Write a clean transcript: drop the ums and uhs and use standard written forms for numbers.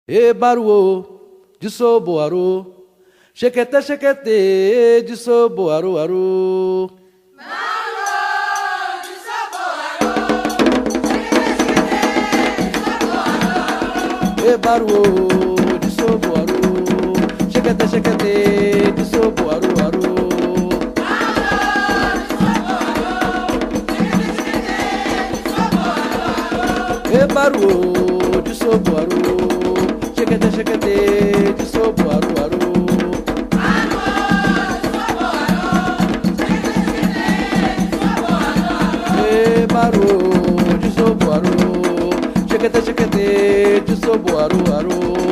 E baruô, de soboarô, chequete, chequete, de soboarô, arô. E baruô, de soboarô, chequete, chequete, de soboarô, arô. E baruô, de soboarô, chequete, chequete, de soboarô, arô. E baruô, de soboarô, chequete, chequete, de soboarô, arô.